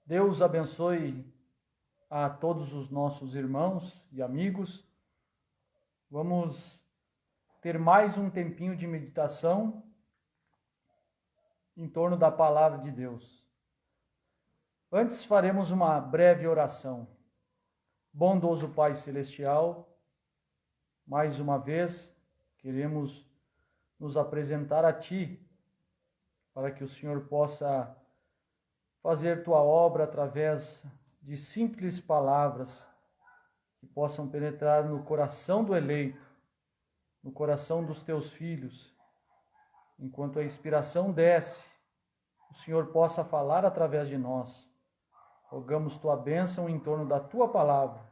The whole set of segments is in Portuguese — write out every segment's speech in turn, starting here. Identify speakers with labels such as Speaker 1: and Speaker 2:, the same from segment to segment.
Speaker 1: Deus abençoe a todos os nossos irmãos e amigos. Vamos ter mais um tempinho de meditação em torno da palavra de Deus. Antes faremos uma breve oração. Bondoso Pai Celestial, mais uma vez queremos nos apresentar a Ti, para que o Senhor possa fazer Tua obra através de simples palavras que possam penetrar no coração do eleito, no coração dos Teus filhos. Enquanto a inspiração desce, o Senhor possa falar através de nós. Rogamos Tua bênção em torno da Tua palavra.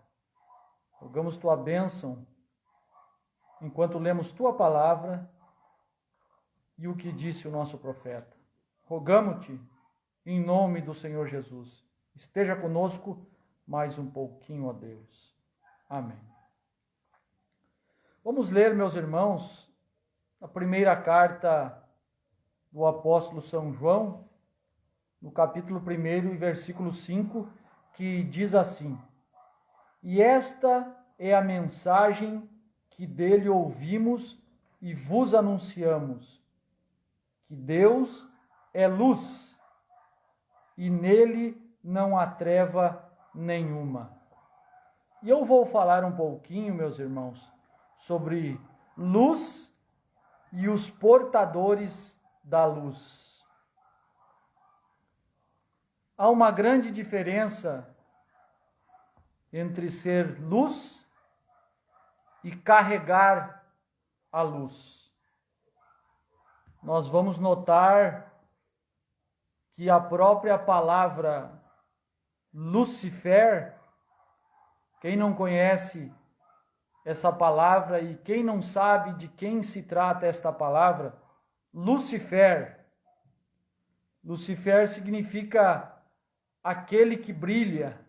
Speaker 1: Rogamos Tua bênção enquanto lemos Tua palavra e o que disse o nosso profeta. Rogamo-te em nome do Senhor Jesus. Esteja conosco mais um pouquinho, ó Deus. Amém. Vamos ler, meus irmãos, a primeira carta do apóstolo São João, no capítulo 1 e versículo 5, que diz assim: E esta é a mensagem que dele ouvimos e vos anunciamos, que Deus é luz, e nele não há treva nenhuma. E eu vou falar um pouquinho, meus irmãos, sobre luz e os portadores da luz. Há uma grande diferença entre ser luz e carregar a luz. Nós vamos notar que a própria palavra Lucifer, quem não conhece essa palavra e quem não sabe de quem se trata esta palavra, Lucifer significa aquele que brilha,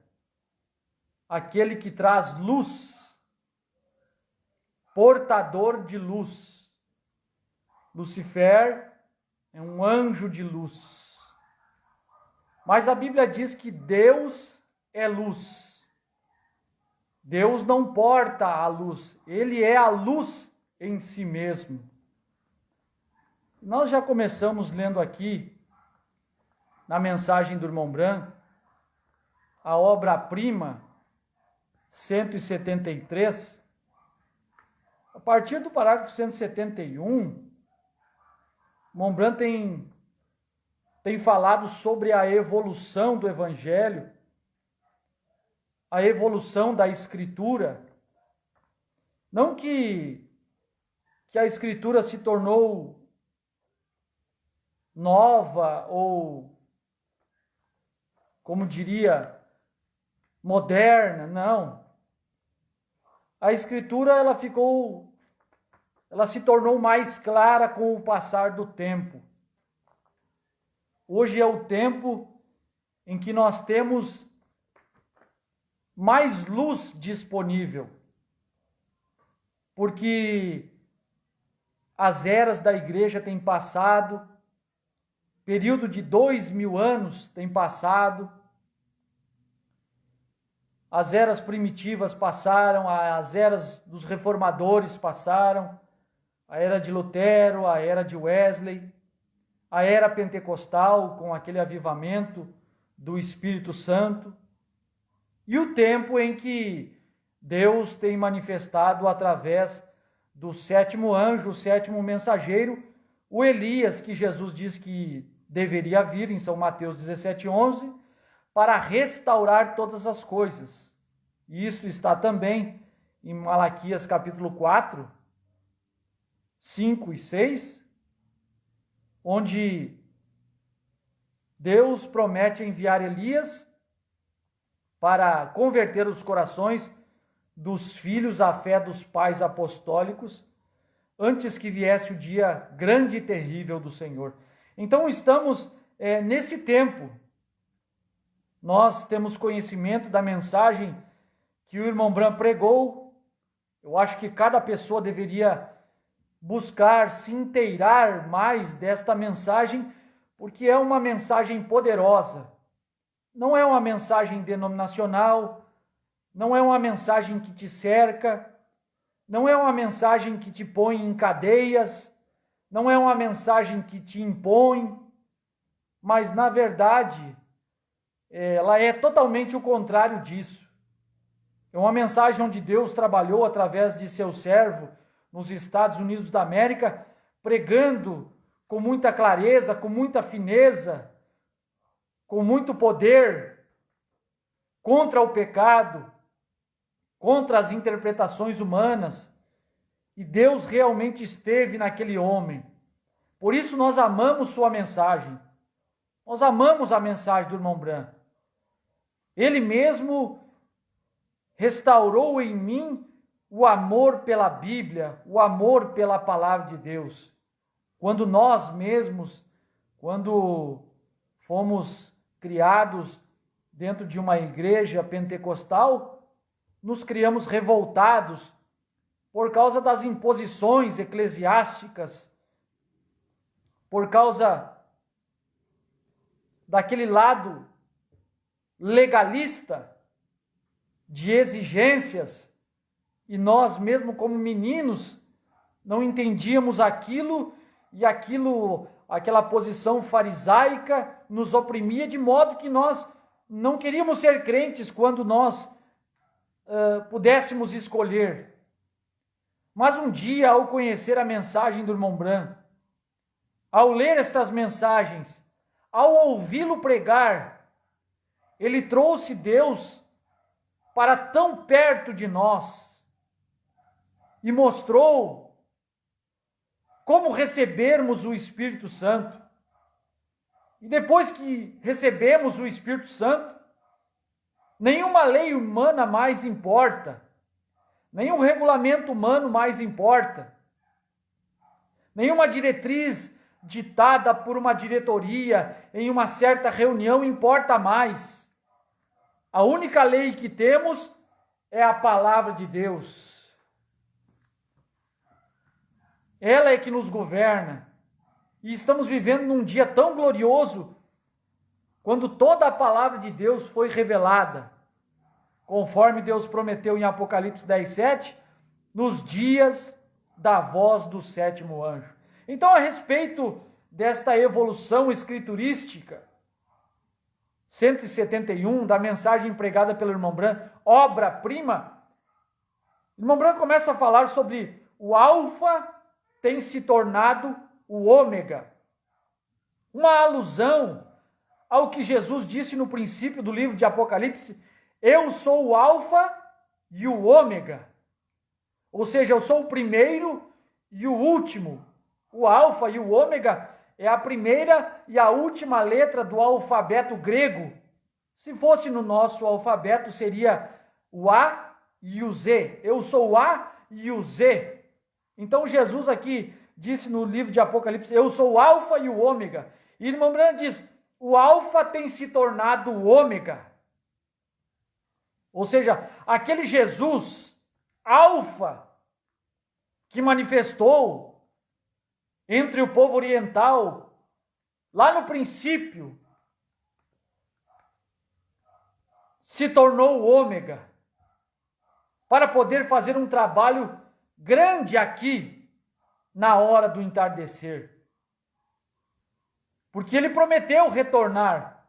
Speaker 1: aquele que traz luz, portador de luz. Lucifer é um anjo de luz. Mas a Bíblia diz que Deus é luz. Deus não porta a luz, Ele é a luz em si mesmo. Nós já começamos lendo aqui, na mensagem do irmão Bran, a obra-prima 173. A partir do parágrafo 171, irmão Bran tem falado sobre a evolução do Evangelho, a evolução da Escritura. Não que a Escritura se tornou nova ou, como diria, moderna, não. A Escritura ela se tornou mais clara com o passar do tempo. Hoje é o tempo em que nós temos mais luz disponível, porque as eras da igreja têm passado, período de 2000 anos tem passado, as eras primitivas passaram, as eras dos reformadores passaram, a era de Lutero, a era de Wesley, a era pentecostal, com aquele avivamento do Espírito Santo, e o tempo em que Deus tem manifestado através do sétimo anjo, o sétimo mensageiro, o Elias, que Jesus diz que deveria vir em São Mateus 17:11, para restaurar todas as coisas. E isso está também em Malaquias capítulo 4, 5 e 6, onde Deus promete enviar Elias para converter os corações dos filhos à fé dos pais apostólicos, antes que viesse o dia grande e terrível do Senhor. Então estamos nesse tempo. Nós temos conhecimento da mensagem que o irmão Bran pregou. Eu acho que cada pessoa deveria buscar se inteirar mais desta mensagem, porque é uma mensagem poderosa. não é uma mensagem denominacional, não é uma mensagem que te cerca, não é uma mensagem que te põe em cadeias, não é uma mensagem que te impõe, mas na verdade ela é totalmente o contrário disso. É uma mensagem onde Deus trabalhou através de seu servo nos Estados Unidos da América, pregando com muita clareza, com muita fineza, com muito poder, contra o pecado, contra as interpretações humanas. E Deus realmente esteve naquele homem. Por isso nós amamos sua mensagem. Nós amamos a mensagem do irmão Branham. Ele mesmo restaurou em mim o amor pela Bíblia, o amor pela palavra de Deus. Quando nós mesmos, quando fomos criados dentro de uma igreja pentecostal, nos criamos revoltados por causa das imposições eclesiásticas, por causa daquele lado legalista de exigências, e nós mesmo como meninos não entendíamos aquilo, e aquela posição farisaica nos oprimia, de modo que nós não queríamos ser crentes quando nós pudéssemos escolher. Mas um dia, ao conhecer a mensagem do irmão Branham, ao ler estas mensagens, ao ouvi-lo pregar, ele trouxe Deus para tão perto de nós e mostrou como recebermos o Espírito Santo. E depois que recebemos o Espírito Santo, nenhuma lei humana mais importa, nenhum regulamento humano mais importa, nenhuma diretriz ditada por uma diretoria em uma certa reunião importa mais. A única lei que temos é a palavra de Deus. Ela é que nos governa. E estamos vivendo num dia tão glorioso, quando toda a palavra de Deus foi revelada, conforme Deus prometeu em Apocalipse 10:7, nos dias da voz do sétimo anjo. Então, a respeito desta evolução escriturística, 171, da mensagem pregada pelo irmão Branham, obra-prima, o irmão Branham começa a falar sobre o alfa tem se tornado o ômega. Uma alusão ao que Jesus disse no princípio do livro de Apocalipse: eu sou o alfa e o ômega. Ou seja, eu sou o primeiro e o último. O alfa e o ômega é a primeira e a última letra do alfabeto grego. Se fosse no nosso alfabeto, seria o A e o Z. Eu sou o A e o Z. Então Jesus aqui disse no livro de Apocalipse: eu sou o alfa e o ômega. E o irmão Branham diz: o alfa tem se tornado o ômega. Ou seja, aquele Jesus alfa que manifestou entre o povo oriental lá no princípio, se tornou o ômega para poder fazer um trabalho grande aqui na hora do entardecer. Porque ele prometeu retornar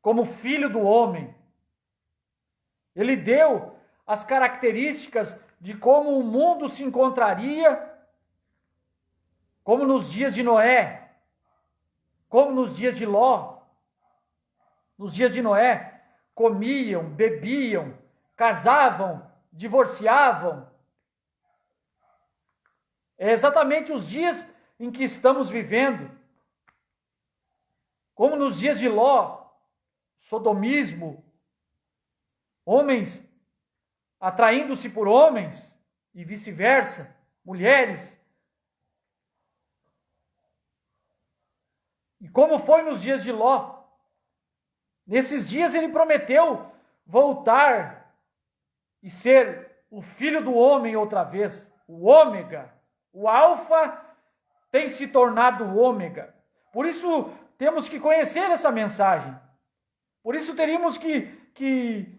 Speaker 1: como filho do homem. Ele deu as características de como o mundo se encontraria, como nos dias de Noé, como nos dias de Ló. Nos dias de Noé, comiam, bebiam, casavam, divorciavam. É exatamente os dias em que estamos vivendo. Como nos dias de Ló, sodomismo, homens atraindo-se por homens e vice-versa, mulheres. E como foi nos dias de Ló? Nesses dias ele prometeu voltar e ser o filho do homem outra vez, o ômega. O alfa tem se tornado o ômega. Por isso temos que conhecer essa mensagem. Por isso teríamos que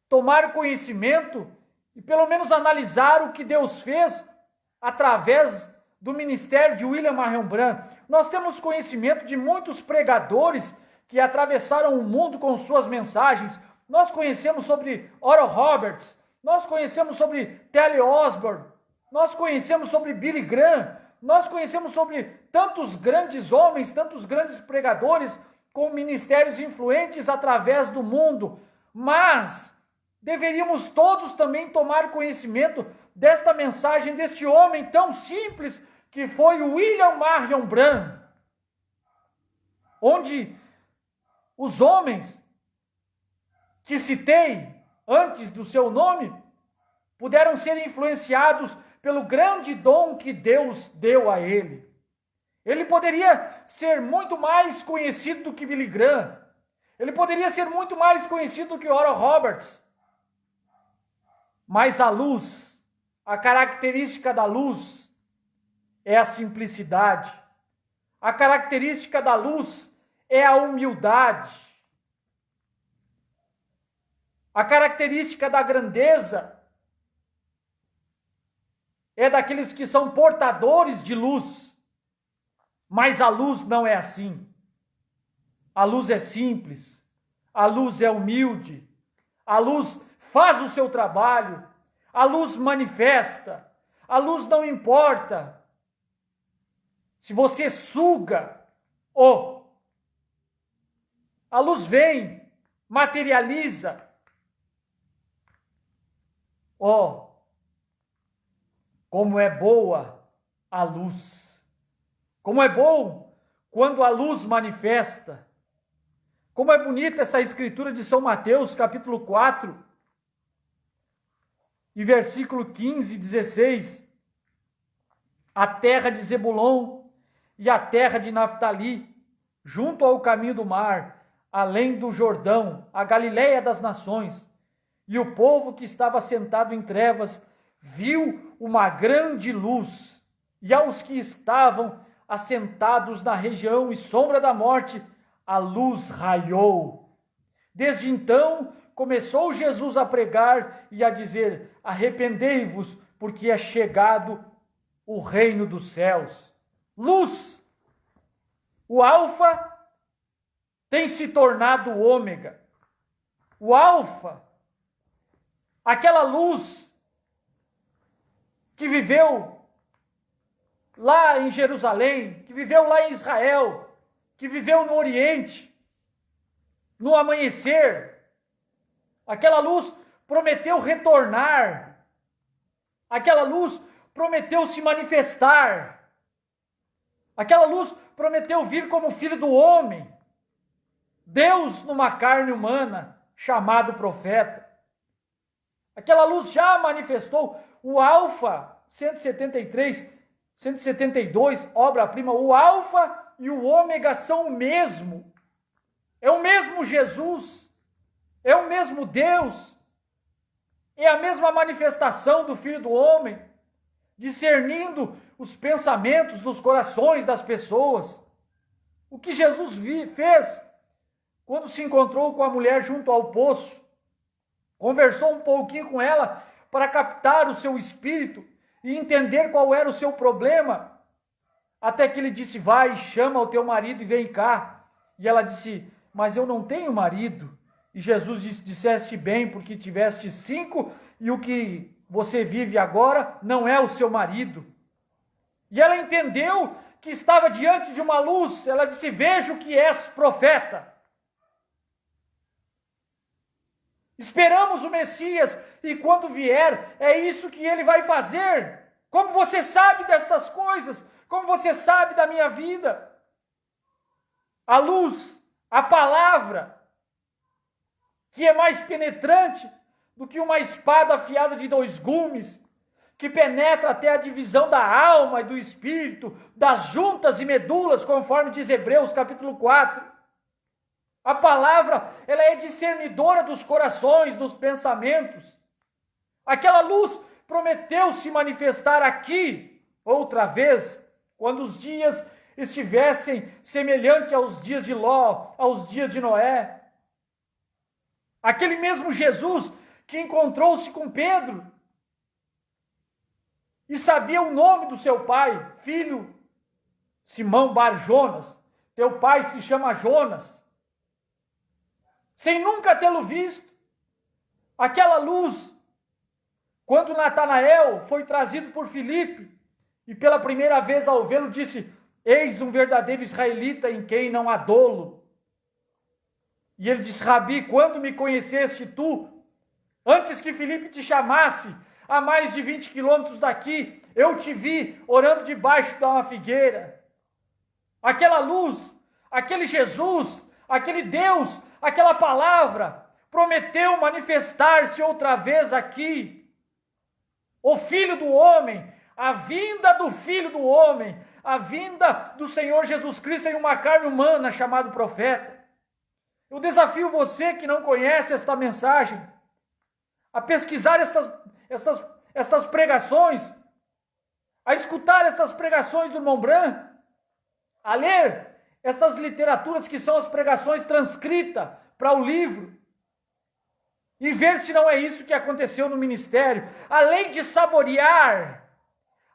Speaker 1: tomar conhecimento e pelo menos analisar o que Deus fez através do ministério de William Marion Branham. Nós temos conhecimento de muitos pregadores que atravessaram o mundo com suas mensagens. Nós conhecemos sobre Oral Roberts, nós conhecemos sobre Telly Osborne, nós conhecemos sobre Billy Graham, nós conhecemos sobre tantos grandes homens, tantos grandes pregadores com ministérios influentes através do mundo, mas deveríamos todos também tomar conhecimento desta mensagem deste homem tão simples que foi o William Marion Branham, onde os homens que citei antes do seu nome puderam ser influenciados pelo grande dom que Deus deu a ele. Ele poderia ser muito mais conhecido do que Billy Graham. Ele poderia ser muito mais conhecido do que Oral Roberts. Mas a luz, a característica da luz é a simplicidade. A característica da luz é a humildade. A característica da grandeza é daqueles que são portadores de luz. Mas a luz não é assim. A luz é simples. A luz é humilde. A luz faz o seu trabalho. A luz manifesta. A luz não importa se você suga ou a luz vem, materializa. Oh, como é boa a luz. Como é bom quando a luz manifesta. Como é bonita essa escritura de São Mateus, capítulo 4, e versículo 15 e 16. A terra de Zebulon e a terra de Naftali, junto ao caminho do mar, além do Jordão, a Galileia das nações. E o povo que estava sentado em trevas viu uma grande luz, e aos que estavam assentados na região e sombra da morte, a luz raiou. Desde então, começou Jesus a pregar e a dizer: arrependei-vos, porque é chegado o reino dos céus. Luz! O Alfa tem se tornado o Ômega. O Alfa, aquela luz que viveu lá em Jerusalém, que viveu lá em Israel, que viveu no Oriente, no amanhecer, aquela luz prometeu retornar, aquela luz prometeu se manifestar, aquela luz prometeu vir como filho do homem, Deus numa carne humana, chamado profeta. Aquela luz já manifestou. O Alfa 173, 172, obra-prima, o Alfa e o Ômega são o mesmo. É o mesmo Jesus, é o mesmo Deus, é a mesma manifestação do Filho do Homem, discernindo os pensamentos dos corações das pessoas. O que Jesus fez quando se encontrou com a mulher junto ao poço, conversou um pouquinho com ela para captar o seu espírito e entender qual era o seu problema, até que ele disse: vai, chama o teu marido e vem cá. E ela disse: mas eu não tenho marido. E Jesus disse: disseste bem, porque tiveste 5 e o que você vive agora não é o seu marido. E ela entendeu que estava diante de uma luz. Ela disse: vejo que és profeta. Esperamos o Messias e quando vier, é isso que ele vai fazer. Como você sabe destas coisas? Como você sabe da minha vida? A luz, a palavra, que é mais penetrante do que uma espada afiada de 2 gumes, que penetra até a divisão da alma e do espírito, das juntas e medulas, conforme diz Hebreus capítulo 4. A palavra, ela é discernidora dos corações, dos pensamentos. Aquela luz prometeu se manifestar aqui, outra vez, quando os dias estivessem semelhantes aos dias de Ló, aos dias de Noé. Aquele mesmo Jesus que encontrou-se com Pedro e sabia o nome do seu pai, filho, Simão Bar Jonas, teu pai se chama Jonas, sem nunca tê-lo visto. Aquela luz, quando Natanael foi trazido por Filipe, e pela primeira vez ao vê-lo disse, eis um verdadeiro israelita em quem não há dolo. E ele disse, Rabi, quando me conheceste tu, antes que Filipe te chamasse, a mais de 20 quilômetros daqui, eu te vi orando debaixo de uma figueira. Aquela luz, aquele Jesus, aquele Deus, aquela palavra, prometeu manifestar-se outra vez aqui. O Filho do Homem, a vinda do Filho do Homem, a vinda do Senhor Jesus Cristo em uma carne humana chamado profeta. Eu desafio você que não conhece esta mensagem a pesquisar estas pregações, a escutar estas pregações do irmão Bran, a ler estas literaturas que são as pregações transcritas para o livro, e ver se não é isso que aconteceu no ministério. Além de saborear,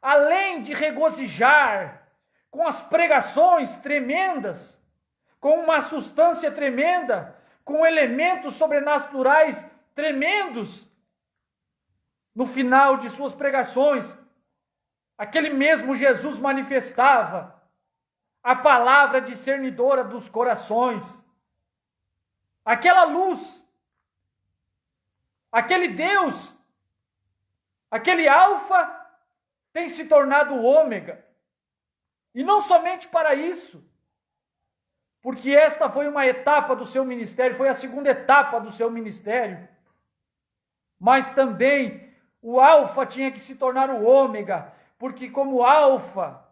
Speaker 1: além de regozijar com as pregações tremendas, com uma substância tremenda, com elementos sobrenaturais tremendos, no final de suas pregações, aquele mesmo Jesus manifestava a palavra discernidora dos corações, aquela luz, aquele Deus, aquele Alfa tem se tornado o Ômega. E não somente para isso, porque esta foi uma etapa do seu ministério, foi a segunda etapa do seu ministério, mas também o Alfa tinha que se tornar o Ômega, porque como Alfa,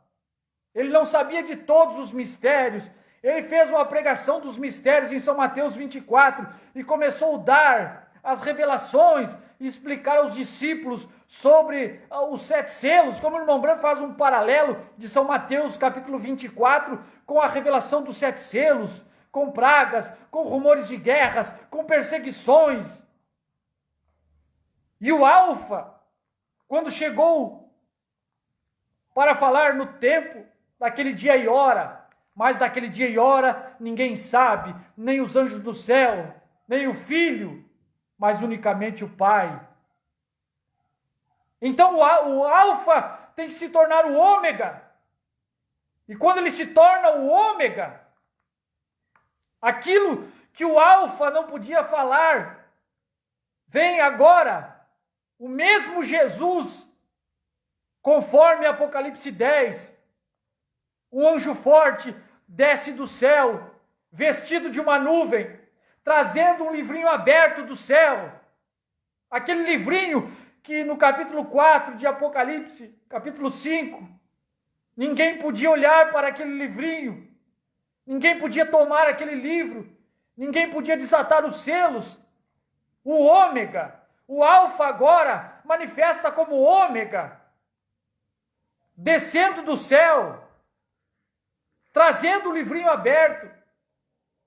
Speaker 1: ele não sabia de todos os mistérios. Ele fez uma pregação dos mistérios em São Mateus 24 e começou a dar as revelações e explicar aos discípulos sobre os 7 selos, como o irmão Branco faz um paralelo de São Mateus capítulo 24 com a revelação dos 7 selos, com pragas, com rumores de guerras, com perseguições. E o Alfa, quando chegou para falar no tempo daquele dia e hora, mas daquele dia e hora ninguém sabe, nem os anjos do céu, nem o Filho, mas unicamente o Pai. Então o Alfa tem que se tornar o Ômega. E quando ele se torna o Ômega, aquilo que o Alfa não podia falar, vem agora o mesmo Jesus, conforme Apocalipse 10, um anjo forte desce do céu, vestido de uma nuvem, trazendo um livrinho aberto do céu. Aquele livrinho que no capítulo 4 de Apocalipse, capítulo 5, ninguém podia olhar para aquele livrinho, ninguém podia tomar aquele livro, ninguém podia desatar os selos. O Ômega, o Alfa agora manifesta como Ômega, descendo do céu, trazendo o livrinho aberto,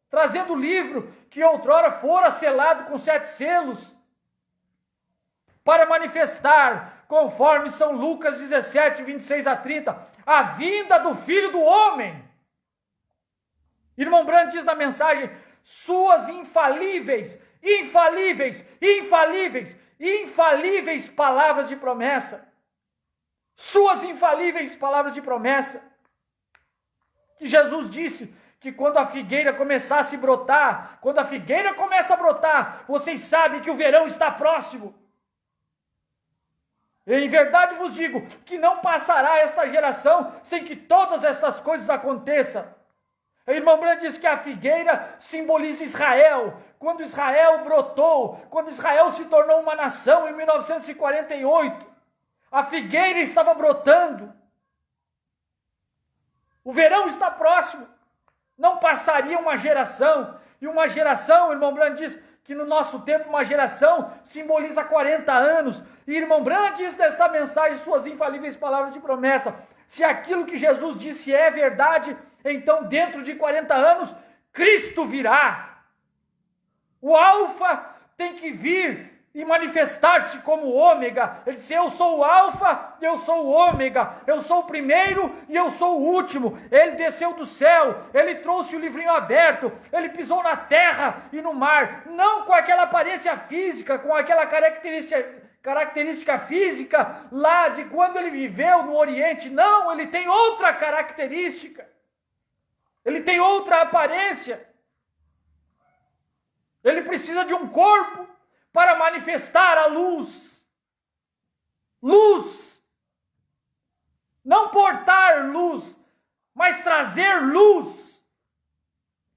Speaker 1: trazendo o livro que outrora fora selado com 7 selos, para manifestar, conforme São Lucas 17, 26 a 30, a vinda do Filho do Homem. Irmão Branco diz na mensagem, suas infalíveis palavras de promessa. Suas infalíveis palavras de promessa. Que Jesus disse que quando a figueira começasse a brotar, quando a figueira começa a brotar, vocês sabem que o verão está próximo. Em verdade vos digo que não passará esta geração sem que todas estas coisas aconteçam. O irmão Branco diz que a figueira simboliza Israel. Quando Israel brotou, quando Israel se tornou uma nação em 1948, a figueira estava brotando. O verão está próximo. Não passaria uma geração. E uma geração, o irmão Branco diz que no nosso tempo uma geração simboliza 40 anos. E irmão Branco diz nesta mensagem, suas infalíveis palavras de promessa, Se aquilo que Jesus disse é verdade, então dentro de 40 anos, Cristo virá. O Alfa tem que vir e manifestar-se como o Ômega. Ele disse, eu sou o Alfa, eu sou o Ômega, eu sou o primeiro e eu sou o último. Ele desceu do céu, ele trouxe o livrinho aberto, ele pisou na terra e no mar, não com aquela aparência física, com aquela característica física lá de quando ele viveu no Oriente. Não, ele tem outra característica. Ele tem outra aparência. Ele precisa de um corpo para manifestar a luz. Luz. Não portar luz, mas trazer luz.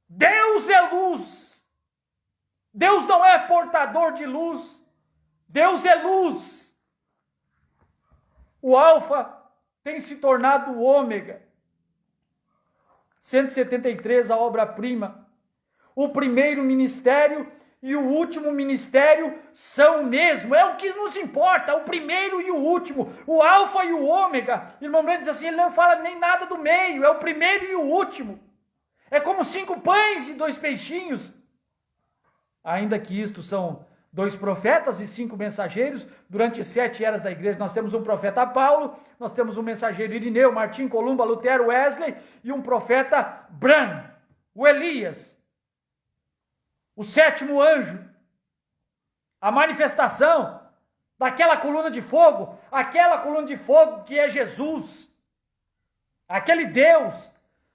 Speaker 1: Deus é luz. Deus não é portador de luz. Deus é luz. O Alfa tem se tornado o Ômega. 173, a obra-prima. O primeiro ministério e o último ministério são o mesmo. É o que nos importa, o primeiro e o último. O Alfa e o Ômega. Irmão Branco diz assim, ele não fala nem nada do meio. É o primeiro e o último. É como 5 pães e 2 peixinhos. Ainda que isto são 2 profetas e 5 mensageiros. Durante 7 eras da igreja nós temos um profeta Paulo, nós temos um mensageiro Irineu, Martim, Columba, Lutero, Wesley e um profeta Bran, o Elias. O 7º anjo, a manifestação daquela coluna de fogo, aquela coluna de fogo que é Jesus, aquele Deus,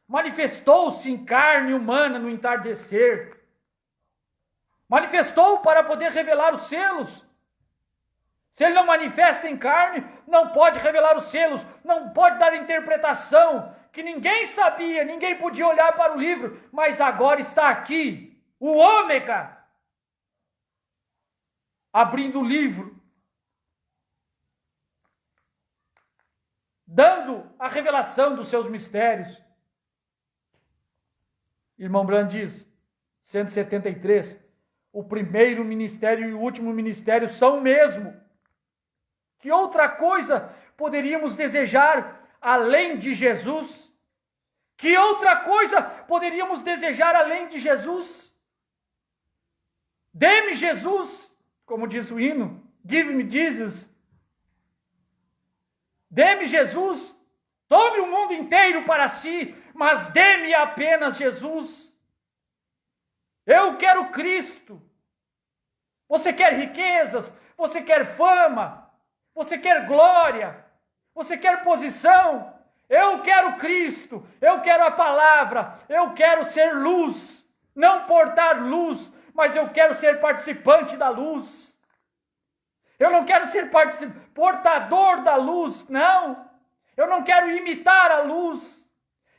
Speaker 1: manifestou-se em carne humana no entardecer, manifestou para poder revelar os selos. Se ele não manifesta em carne, não pode revelar os selos, não pode dar interpretação, que ninguém sabia, ninguém podia olhar para o livro, mas agora está aqui. O Ômega, abrindo o livro, dando a revelação dos seus mistérios. Irmão Brand diz, 173, o primeiro ministério e o último ministério são o mesmo. Que outra coisa poderíamos desejar além de Jesus? Que outra coisa poderíamos desejar além de Jesus? Dê-me Jesus, como diz o hino, give me Jesus. Dê-me Jesus, tome o mundo inteiro para si, mas dê-me apenas Jesus. Eu quero Cristo. Você quer riquezas, você quer fama, você quer glória, você quer posição. Eu quero Cristo, eu quero a palavra, eu quero ser luz, não portar luz, mas eu quero ser participante da luz. Eu não quero ser portador da luz, não. Eu não quero imitar a luz.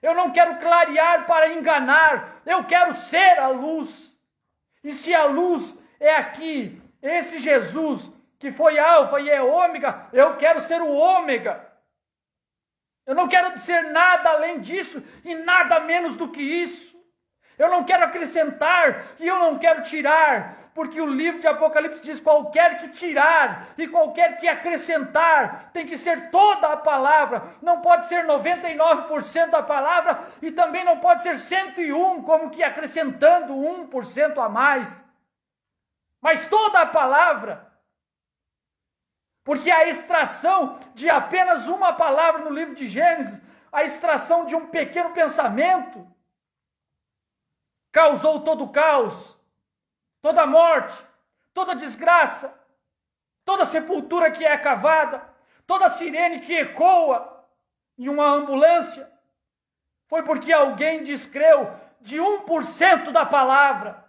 Speaker 1: Eu não quero clarear para enganar. Eu quero ser a luz. E se a luz é aqui, esse Jesus que foi Alfa e é Ômega, eu quero ser o Ômega. Eu não quero ser nada além disso e nada menos do que isso. Eu não quero acrescentar e eu não quero tirar, porque o livro de Apocalipse diz qualquer que tirar e qualquer que acrescentar, tem que ser toda a palavra, não pode ser 99% da palavra e também não pode ser 101, como que acrescentando 1% a mais, mas toda a palavra, porque a extração de apenas uma palavra no livro de Gênesis, a extração de um pequeno pensamento, causou todo o caos, toda a morte, toda a desgraça, toda a sepultura que é cavada, toda a sirene que ecoa em uma ambulância, foi porque alguém descreu de 1% da palavra.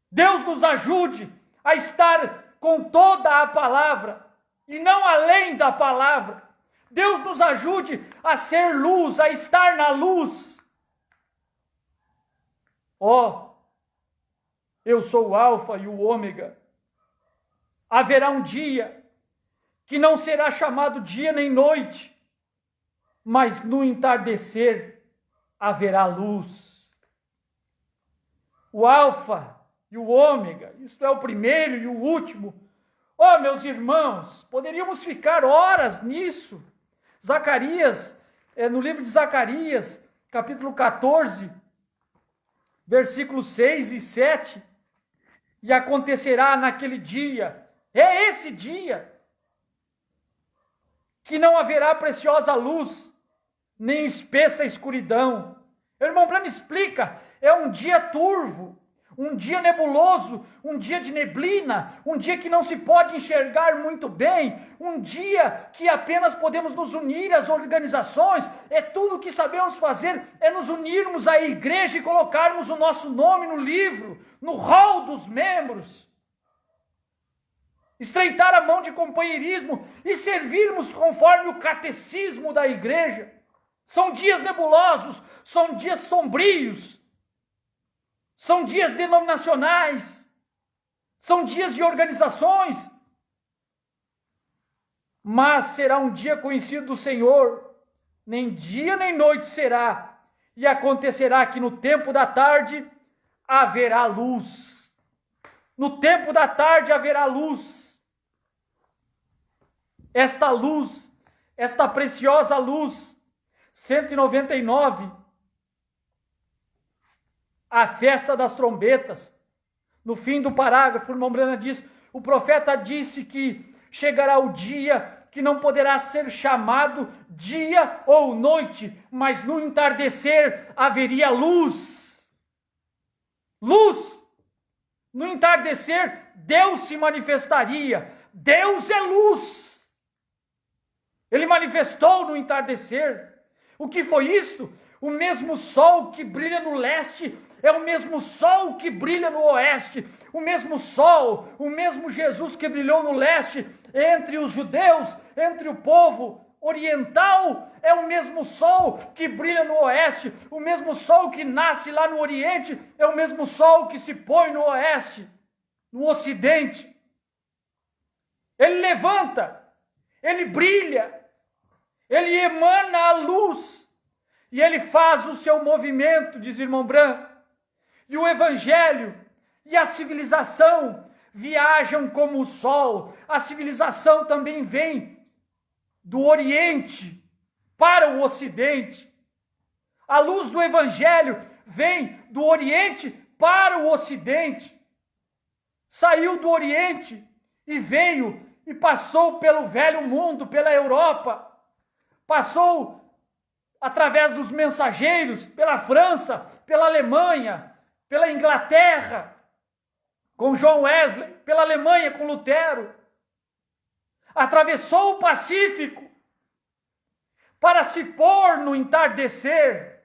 Speaker 1: Deus nos ajude a estar com toda a palavra e não além da palavra. Deus nos ajude a ser luz, a estar na luz. Eu sou o Alfa e o Ômega. Haverá um dia que não será chamado dia nem noite, mas no entardecer haverá luz. O Alfa e o Ômega, isto é o primeiro e o último, Oh, meus irmãos, poderíamos ficar horas nisso. Zacarias, no livro de Zacarias, capítulo 14, versículos 6 e 7, e acontecerá naquele dia, é esse dia, que não haverá preciosa luz, nem espessa escuridão. Irmão, para me explica, é um dia turvo, um dia nebuloso, um dia de neblina, um dia que não se pode enxergar muito bem, um dia que apenas podemos nos unir às organizações, é tudo o que sabemos fazer, é nos unirmos à igreja e colocarmos o nosso nome no livro, no rol dos membros, estreitar a mão de companheirismo e servirmos conforme o catecismo da igreja. São dias nebulosos, são dias sombrios, são dias denominacionais, são dias de organizações, mas será um dia conhecido do Senhor, nem dia nem noite será, e acontecerá que no tempo da tarde haverá luz. No tempo da tarde haverá luz. Esta luz, esta preciosa luz, 199, a festa das trombetas. No fim do parágrafo, o irmão Brana diz, o profeta disse que chegará o dia que não poderá ser chamado dia ou noite, mas no entardecer haveria luz. Luz! No entardecer, Deus se manifestaria. Deus é luz. Ele manifestou no entardecer. O que foi isto? O mesmo sol que brilha no leste é o mesmo sol que brilha no oeste. O mesmo sol, o mesmo Jesus que brilhou no leste entre os judeus, entre o povo oriental, é o mesmo sol que brilha no oeste. O mesmo sol que nasce lá no oriente é o mesmo sol que se põe no oeste, no ocidente. Ele levanta, ele brilha, ele emana a luz e ele faz o seu movimento, diz irmão Bran. E o evangelho e a civilização viajam como o sol. A civilização também vem do oriente para o ocidente. A luz do evangelho vem do oriente para o ocidente. Saiu do oriente e veio e passou pelo velho mundo, pela Europa. Passou através dos mensageiros, pela França, pela Alemanha, pela Inglaterra, com John Wesley, pela Alemanha com Lutero. Atravessou o Pacífico para se pôr no entardecer.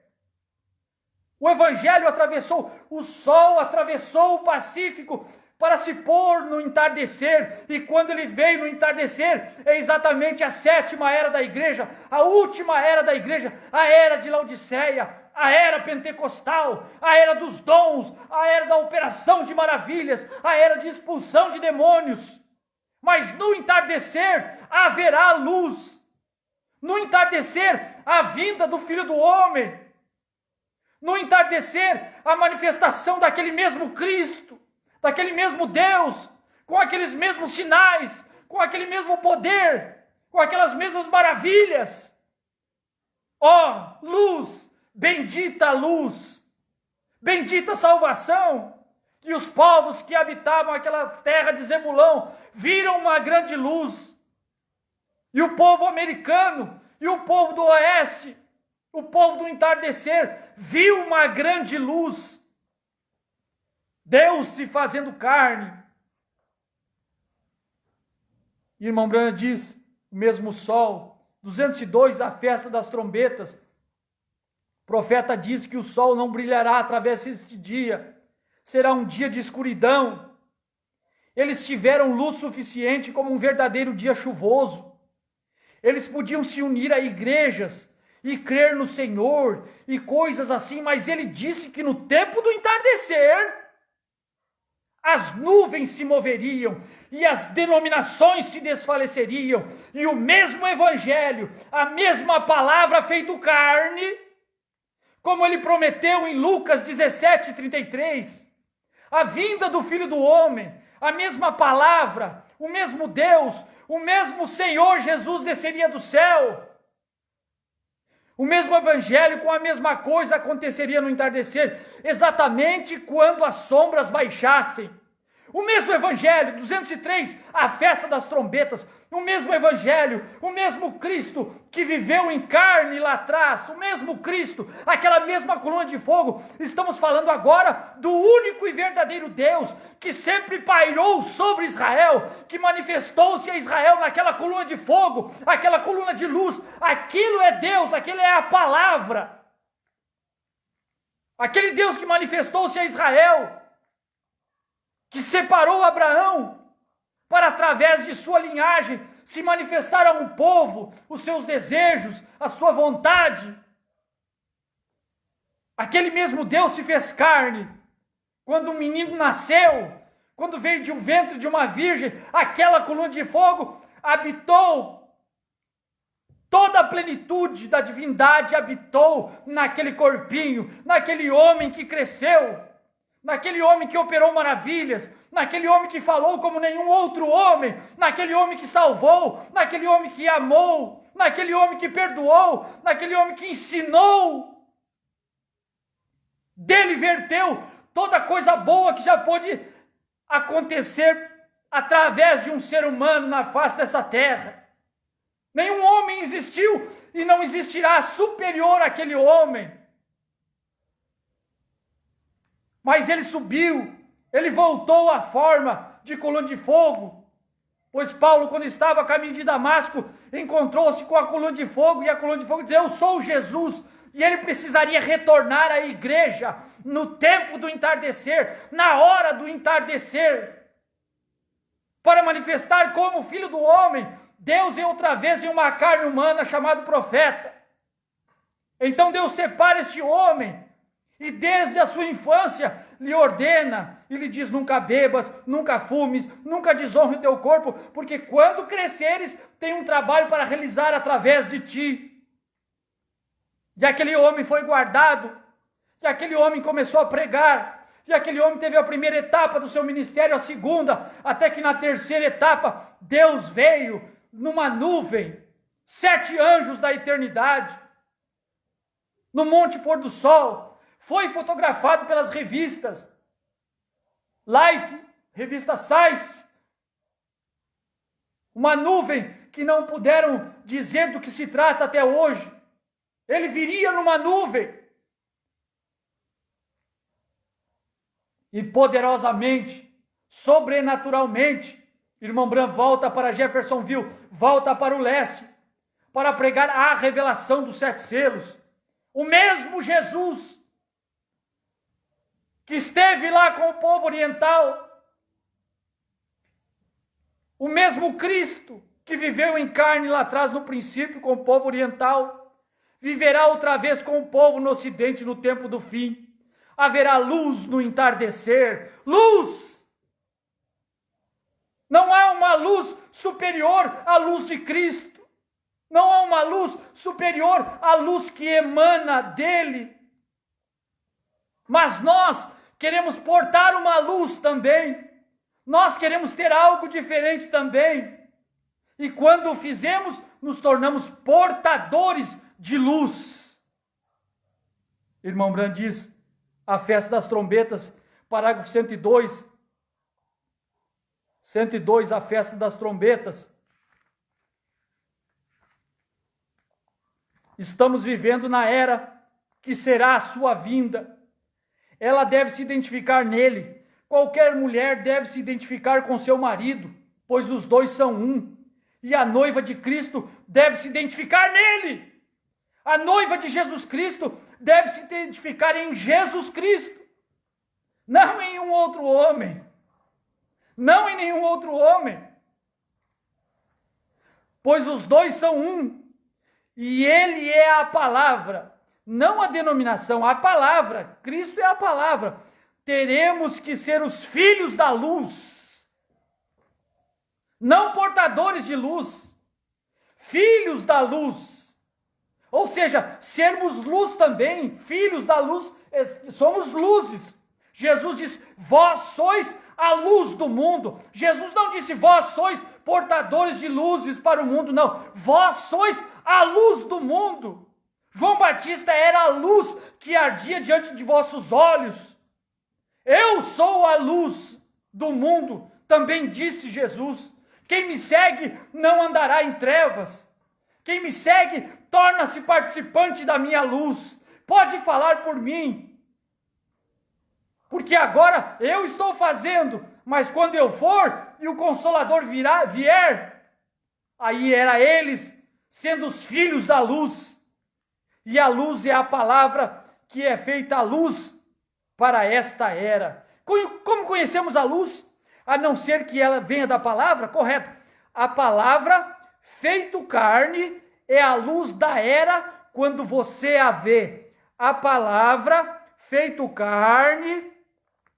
Speaker 1: O evangelho atravessou, o sol atravessou o Pacífico para se pôr no entardecer, e quando ele veio no entardecer, é exatamente a 7ª era da igreja, a última era da igreja, a era de Laodiceia, a era pentecostal, a era dos dons, a era da operação de maravilhas, a era de expulsão de demônios. Mas no entardecer haverá luz, no entardecer a vinda do Filho do Homem, no entardecer a manifestação daquele mesmo Cristo, daquele mesmo Deus, com aqueles mesmos sinais, com aquele mesmo poder, com aquelas mesmas maravilhas. Ó, luz, bendita luz, bendita salvação. E os povos que habitavam aquela terra de Zebulão viram uma grande luz. E o povo americano, e o povo do oeste, o povo do entardecer, viu uma grande luz. Deus se fazendo carne. Irmão Branham diz, o mesmo sol, 202, a festa das trombetas. O profeta diz que o sol não brilhará através deste dia. Será um dia de escuridão. Eles tiveram luz suficiente como um verdadeiro dia chuvoso. Eles podiam se unir a igrejas e crer no Senhor e coisas assim, mas ele disse que no tempo do entardecer as nuvens se moveriam e as denominações se desfaleceriam, e o mesmo evangelho, a mesma palavra feito carne, como ele prometeu em Lucas 17:33, a vinda do Filho do Homem, a mesma palavra, o mesmo Deus, o mesmo Senhor Jesus desceria do céu. O mesmo evangelho com a mesma coisa aconteceria no entardecer, exatamente quando as sombras baixassem. O mesmo evangelho, 203, a festa das trombetas, o mesmo evangelho, o mesmo Cristo que viveu em carne lá atrás, o mesmo Cristo, aquela mesma coluna de fogo. Estamos falando agora do único e verdadeiro Deus que sempre pairou sobre Israel, que manifestou-se a Israel naquela coluna de fogo, aquela coluna de luz. Aquilo é Deus, aquilo é a palavra. Aquele Deus que manifestou-se a Israel, que separou Abraão para, através de sua linhagem, se manifestar a um povo, os seus desejos, a sua vontade. Aquele mesmo Deus se fez carne. Quando um menino nasceu, quando veio de um ventre de uma virgem, aquela coluna de fogo habitou. Toda a plenitude da divindade habitou naquele corpinho, naquele homem que cresceu, naquele homem que operou maravilhas, naquele homem que falou como nenhum outro homem, naquele homem que salvou, naquele homem que amou, naquele homem que perdoou, naquele homem que ensinou. Dele verteu toda coisa boa que já pôde acontecer através de um ser humano na face dessa terra. Nenhum homem existiu e não existirá superior àquele homem. Mas ele subiu, ele voltou à forma de coluna de fogo. Pois Paulo, quando estava a caminho de Damasco, encontrou-se com a coluna de fogo, e a coluna de fogo dizia: eu sou Jesus. E ele precisaria retornar à igreja no tempo do entardecer, na hora do entardecer, para manifestar como filho do homem, Deus em outra vez em uma carne humana chamado profeta. Então Deus separa este homem, e desde a sua infância lhe ordena e lhe diz: nunca bebas, nunca fumes, nunca desonre o teu corpo, porque quando cresceres tem um trabalho para realizar através de ti. E aquele homem foi guardado, e aquele homem começou a pregar, e aquele homem teve a primeira etapa do seu ministério, a segunda, até que na terceira etapa Deus veio numa nuvem, 7 anjos da eternidade, no Monte Pôr do Sol. Foi fotografado pelas revistas Life, revista Sais, uma nuvem que não puderam dizer do que se trata até hoje. Ele viria numa nuvem e poderosamente, sobrenaturalmente, irmão Bran volta para Jeffersonville, volta para o leste, para pregar a revelação dos 7 selos. O mesmo Jesus que esteve lá com o povo oriental, o mesmo Cristo que viveu em carne lá atrás no princípio com o povo oriental, viverá outra vez com o povo no ocidente no tempo do fim. Haverá luz no entardecer, luz! Não há uma luz superior à luz de Cristo, não há uma luz superior à luz que emana dele. Mas nós queremos portar uma luz também. Nós queremos ter algo diferente também. E quando o fizemos, nos tornamos portadores de luz. Irmão Brand diz, a festa das trombetas, parágrafo 102. 102, a festa das trombetas. Estamos vivendo na era que será a sua vinda. Ela deve se identificar nele. Qualquer mulher deve se identificar com seu marido, pois os dois são um. E a noiva de Cristo deve se identificar nele. A noiva de Jesus Cristo deve se identificar em Jesus Cristo. Não em um outro homem. Não em nenhum outro homem. Pois os dois são um. E ele é a palavra. Não a denominação, a palavra. Cristo é a palavra. Teremos que ser os filhos da luz. Não portadores de luz. Filhos da luz. Ou seja, sermos luz também. Filhos da luz, somos luzes. Jesus diz, vós sois a luz do mundo. Jesus não disse, vós sois portadores de luzes para o mundo, não. Vós sois a luz do mundo. João Batista era a luz que ardia diante de vossos olhos. Eu sou a luz do mundo, também disse Jesus. Quem me segue não andará em trevas. Quem me segue torna-se participante da minha luz. Pode falar por mim. Porque agora eu estou fazendo, mas quando eu for e o Consolador vier, aí era eles sendo os filhos da luz. E a luz é a palavra que é feita a luz para esta era. Como conhecemos a luz? A não ser que ela venha da palavra, correto? A palavra feito carne é a luz da era quando você a vê. A palavra feito carne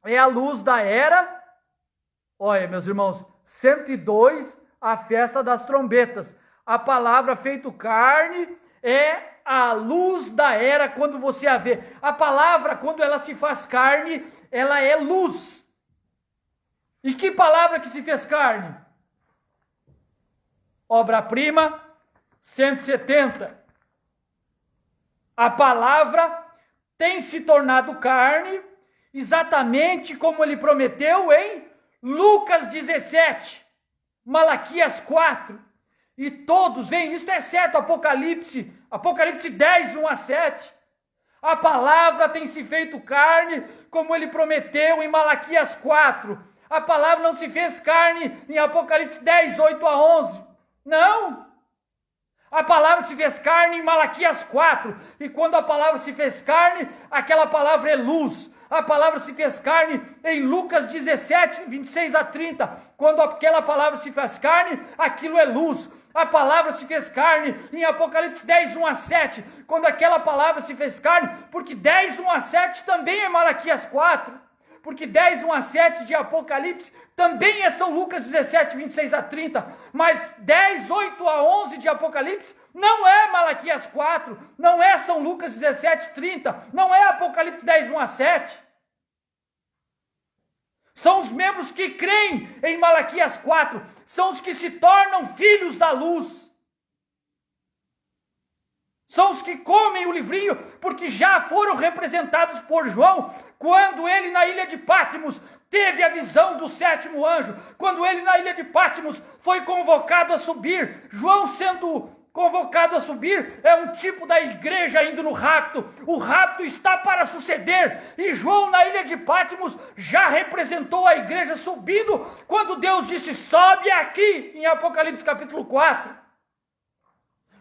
Speaker 1: é a luz da era. Olha, meus irmãos, 102, a festa das trombetas. A palavra feito carne é a luz da era quando você a vê. A palavra, quando ela se faz carne, ela é luz. E que palavra que se fez carne? Obra-prima, 170. A palavra tem se tornado carne, exatamente como ele prometeu em Lucas 17, Malaquias 4. E todos veem, isto é certo, Apocalipse 10, 1 a 7. A palavra tem se feito carne, como ele prometeu em Malaquias 4. A palavra não se fez carne em Apocalipse 10, 8 a 11. Não! A palavra se fez carne em Malaquias 4. E quando a palavra se fez carne, aquela palavra é luz. A palavra se fez carne em Lucas 17, 26 a 30. Quando aquela palavra se fez carne, aquilo é luz. A palavra se fez carne em Apocalipse 10, 1 a 7. Quando aquela palavra se fez carne, porque 10, 1 a 7 também é Malaquias 4. Porque 10, 1 a 7 de Apocalipse também é São Lucas 17, 26 a 30. Mas 10, 8 a 11 de Apocalipse não é Malaquias 4. Não é São Lucas 17, 30. Não é Apocalipse 10, 1 a 7. São os membros que creem em Malaquias 4. São os que se tornam filhos da luz. São os que comem o livrinho, porque já foram representados por João, quando ele na ilha de Patmos teve a visão do sétimo anjo, quando ele na ilha de Patmos foi convocado a subir. João sendo convocado a subir é um tipo da igreja indo no rapto. O rapto está para suceder, e João na ilha de Patmos já representou a igreja subindo, quando Deus disse, sobe aqui, em Apocalipse capítulo 4.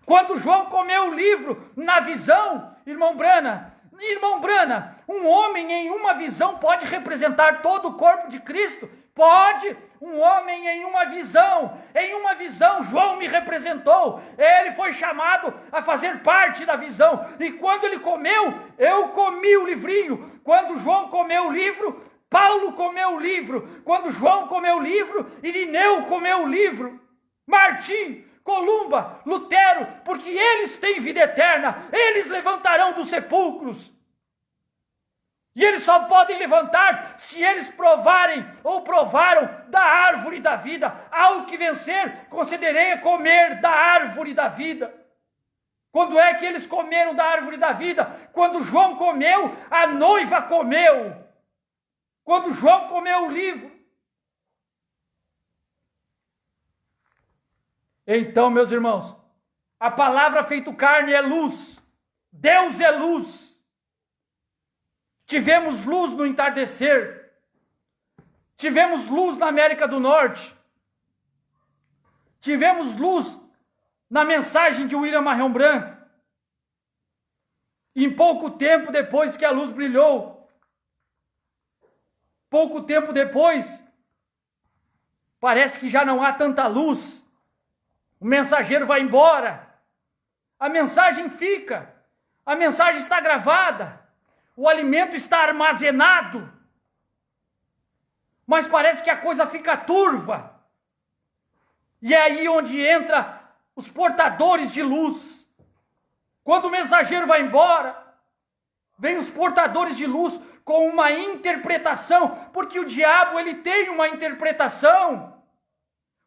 Speaker 1: Quando João comeu o livro na visão, irmão Brana, um homem em uma visão pode representar todo o corpo de Cristo? Pode, um homem em uma visão, João me representou, ele foi chamado a fazer parte da visão, e quando ele comeu, eu comi o livrinho. Quando João comeu o livro, Paulo comeu o livro. Quando João comeu o livro, Irineu comeu o livro, Martim, Columba, Lutero, porque eles têm vida eterna, eles levantarão dos sepulcros. E eles só podem levantar se eles provarem ou provaram da árvore da vida. Ao que vencer, concederei a comer da árvore da vida. Quando é que eles comeram da árvore da vida? Quando João comeu, a noiva comeu. Quando João comeu o livro. Então, meus irmãos, a palavra feito carne é luz. Deus é luz. Tivemos luz no entardecer. Tivemos luz na América do Norte. Tivemos luz na mensagem de William Marion Branco. Em pouco tempo depois que a luz brilhou, pouco tempo depois, parece que já não há tanta luz. O mensageiro vai embora, a mensagem fica, a mensagem está gravada, o alimento está armazenado, mas parece que a coisa fica turva. E é aí onde entra os portadores de luz. Quando o mensageiro vai embora, vem os portadores de luz com uma interpretação, porque o diabo ele tem uma interpretação.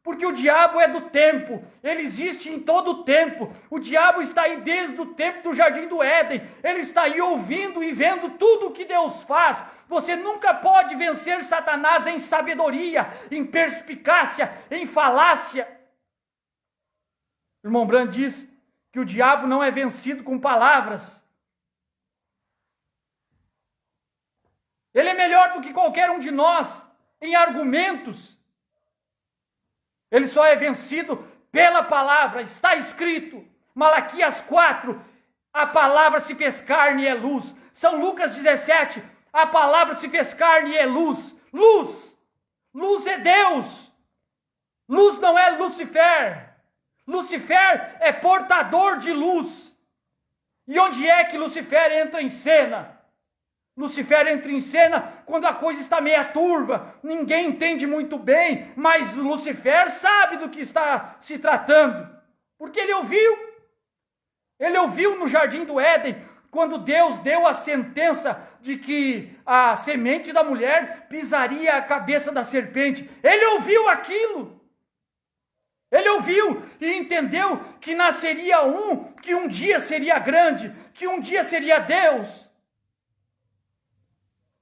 Speaker 1: Porque o diabo é do tempo, ele existe em todo o tempo. O diabo está aí desde o tempo do Jardim do Éden. Ele está aí ouvindo e vendo tudo o que Deus faz. Você nunca pode vencer Satanás em sabedoria, em perspicácia, em falácia. O irmão Brandt diz que o diabo não é vencido com palavras. Ele é melhor do que qualquer um de nós em argumentos. Ele só é vencido pela palavra. Está escrito, Malaquias 4, a palavra se fez carne e é luz. São Lucas 17, a palavra se fez carne e é luz. Luz! Luz é Deus. Luz não é Lucifer. Lucifer é portador de luz. E onde é que Lucifer entra em cena? Lucifer entra em cena quando a coisa está meia turva, ninguém entende muito bem, mas Lucifer sabe do que está se tratando, porque ele ouviu no Jardim do Éden, quando Deus deu a sentença de que a semente da mulher pisaria a cabeça da serpente. Ele ouviu aquilo, ele ouviu e entendeu que nasceria que um dia seria grande, que um dia seria Deus.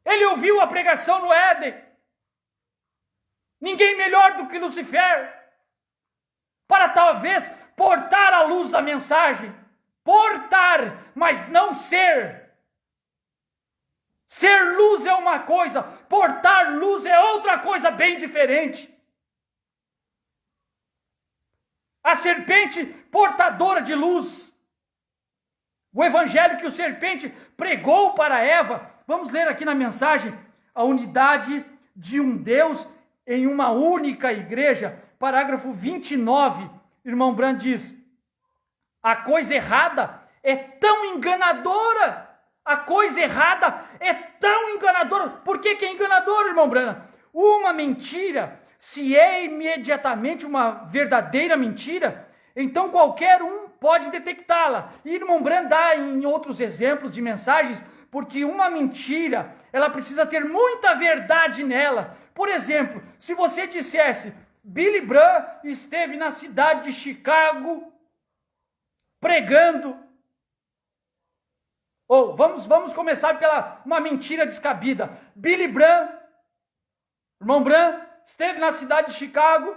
Speaker 1: Ele ouviu a pregação no Éden. Ninguém melhor do que Lucifer para talvez portar a luz da mensagem. Portar, mas não ser. Ser luz é uma coisa, portar luz é outra coisa bem diferente. A serpente portadora de luz. O evangelho que o serpente pregou para Eva. Vamos ler aqui na mensagem a unidade de um Deus em uma única igreja. Parágrafo 29, irmão Brandt diz: a coisa errada é tão enganadora. A coisa errada é tão enganadora. Por que é enganadora, irmão Brandt? Uma mentira, se é imediatamente uma verdadeira mentira, então qualquer um pode detectá-la. E irmão Brandt dá em outros exemplos de mensagens, porque uma mentira, ela precisa ter muita verdade nela. Por exemplo, se você dissesse, Billy Graham esteve na cidade de Chicago pregando, ou vamos começar pela uma mentira descabida. Billy Graham, irmão Brandt, esteve na cidade de Chicago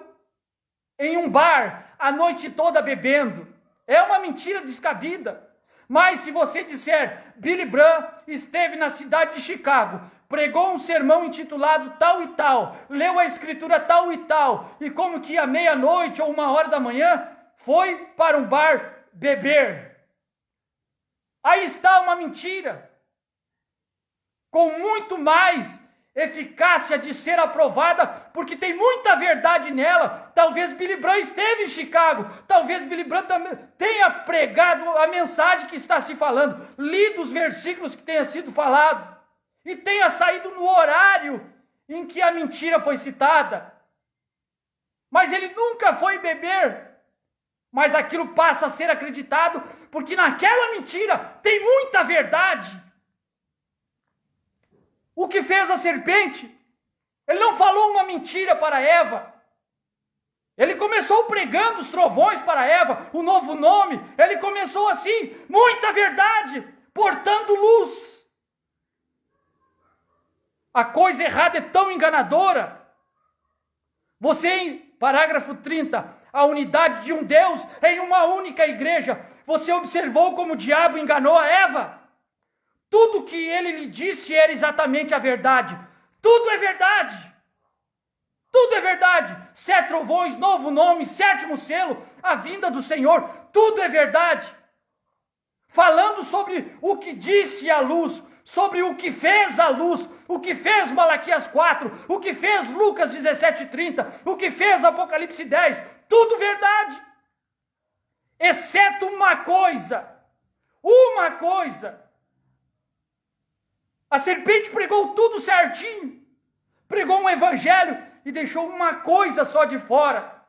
Speaker 1: em um bar a noite toda bebendo. É uma mentira descabida. Mas se você disser, Billy Graham esteve na cidade de Chicago, pregou um sermão intitulado tal e tal, leu a escritura tal e tal, e como que à meia-noite ou 1h da manhã, foi para um bar beber. Aí está uma mentira, com muito mais eficácia de ser aprovada, porque tem muita verdade nela. Talvez Billy Graham esteve em Chicago, talvez Billy Graham também tenha pregado a mensagem que está se falando, lido os versículos que tenha sido falado, e tenha saído no horário em que a mentira foi citada. Mas ele nunca foi beber. Mas aquilo passa a ser acreditado, porque naquela mentira tem muita verdade. O que fez a serpente? Ele não falou uma mentira para Eva. Ele começou pregando os trovões para Eva, o novo nome. Ele começou assim, muita verdade, portando luz. A coisa errada é tão enganadora. Você, em parágrafo 30, a unidade de um Deus em uma única igreja. Você observou como o diabo enganou a Eva? Tudo que ele lhe disse era exatamente a verdade. Tudo é verdade. Tudo é verdade. 7 trovões, novo nome, 7º selo, a vinda do Senhor. Tudo é verdade. Falando sobre o que disse a luz, sobre o que fez a luz, o que fez Malaquias 4, o que fez Lucas 17:30, o que fez Apocalipse 10. Tudo verdade. Exceto uma coisa. Uma coisa. A serpente pregou tudo certinho, pregou um evangelho e deixou uma coisa só de fora,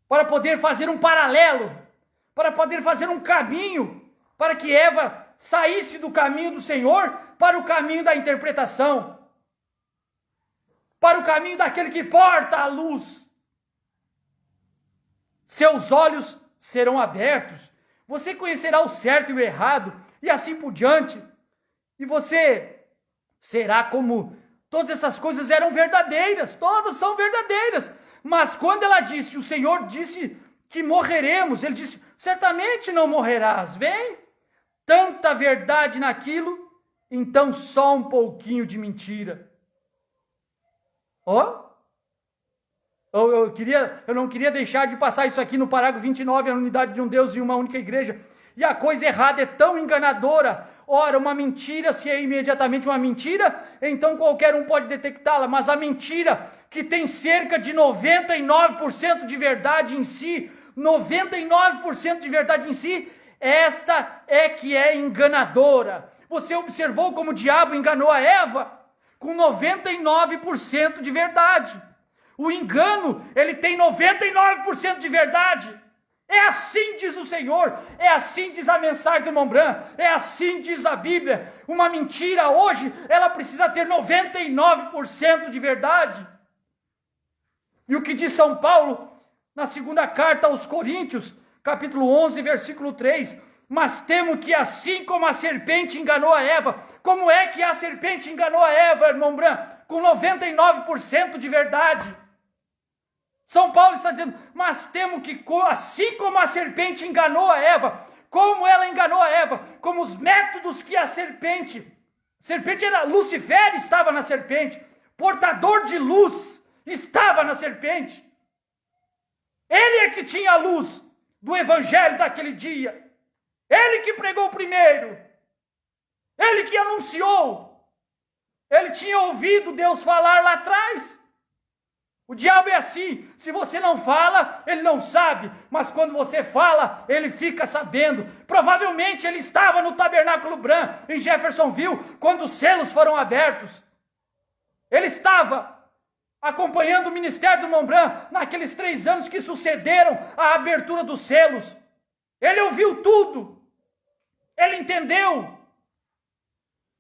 Speaker 1: para poder fazer um paralelo, para poder fazer um caminho, para que Eva saísse do caminho do Senhor para o caminho da interpretação, para o caminho daquele que porta a luz. Seus olhos serão abertos, você conhecerá o certo e o errado, e assim por diante. E você será como todas essas coisas eram verdadeiras, todas são verdadeiras. Mas quando ela disse, o Senhor disse que morreremos, ele disse, certamente não morrerás, vem. Tanta verdade naquilo, então só um pouquinho de mentira. Ó, eu não queria deixar de passar isso aqui no parágrafo 29, a unidade de um Deus e uma única igreja. E a coisa errada é tão enganadora. Ora, uma mentira, se é imediatamente uma mentira, então qualquer um pode detectá-la. Mas a mentira, que tem cerca de 99% de verdade em si, 99% de verdade em si, esta é que é enganadora. Você observou como o diabo enganou a Eva? Com 99% de verdade. O engano, ele tem 99% de verdade. É assim diz o Senhor, é assim diz a mensagem do Montbran, é assim diz a Bíblia. Uma mentira hoje, ela precisa ter 99% de verdade. E o que diz São Paulo na segunda carta aos Coríntios, capítulo 11, versículo 3, mas temo que assim como a serpente enganou a Eva, como é que a serpente enganou a Eva, irmão Bran? Com 99% de verdade. São Paulo está dizendo, mas temo que assim como a serpente enganou a Eva, como ela enganou a Eva, como os métodos que a serpente era, Lucifer estava na serpente, portador de luz estava na serpente. Ele é que tinha a luz do evangelho daquele dia. Ele que pregou primeiro. Ele que anunciou. Ele tinha ouvido Deus falar lá atrás. O diabo é assim, se você não fala, ele não sabe, mas quando você fala, ele fica sabendo. Provavelmente ele estava no Tabernáculo Bran, em Jeffersonville, quando os selos foram abertos. Ele estava acompanhando o ministério do Montbran naqueles 3 anos que sucederam à abertura dos selos. Ele ouviu tudo, ele entendeu.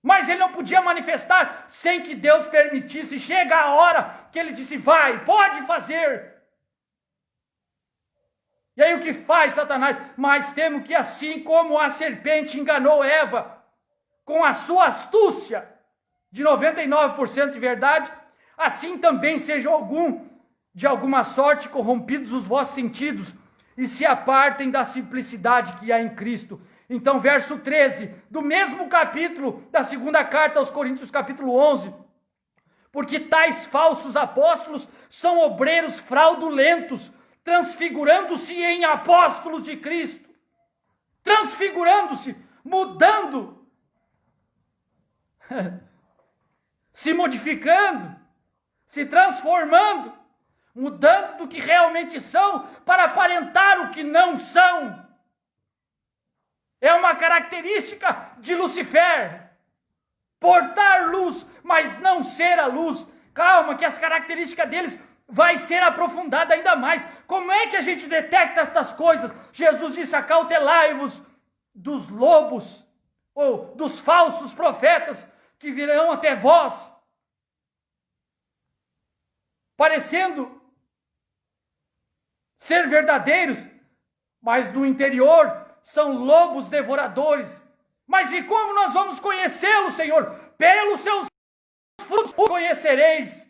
Speaker 1: Mas ele não podia manifestar sem que Deus permitisse. Chega a hora que ele disse, vai, pode fazer. E aí o que faz Satanás? Mas temo que assim como a serpente enganou Eva, com a sua astúcia, de 99% de verdade, assim também sejam de alguma sorte corrompidos os vossos sentidos, e se apartem da simplicidade que há em Cristo. Então, verso 13, do mesmo capítulo da segunda carta aos Coríntios, capítulo 11. Porque tais falsos apóstolos são obreiros fraudulentos, transfigurando-se em apóstolos de Cristo. Transfigurando-se, mudando, se modificando, se transformando, mudando do que realmente são para aparentar o que não são. É uma característica de Lucifer, portar luz, mas não ser a luz. Calma, que as características deles vai ser aprofundada ainda mais. Como é que a gente detecta estas coisas? Jesus disse, acautelai-vos dos lobos, ou dos falsos profetas que virão até vós, parecendo ser verdadeiros, mas no interior são lobos devoradores. Mas e como nós vamos conhecê-lo, Senhor? Pelos seus frutos conhecereis.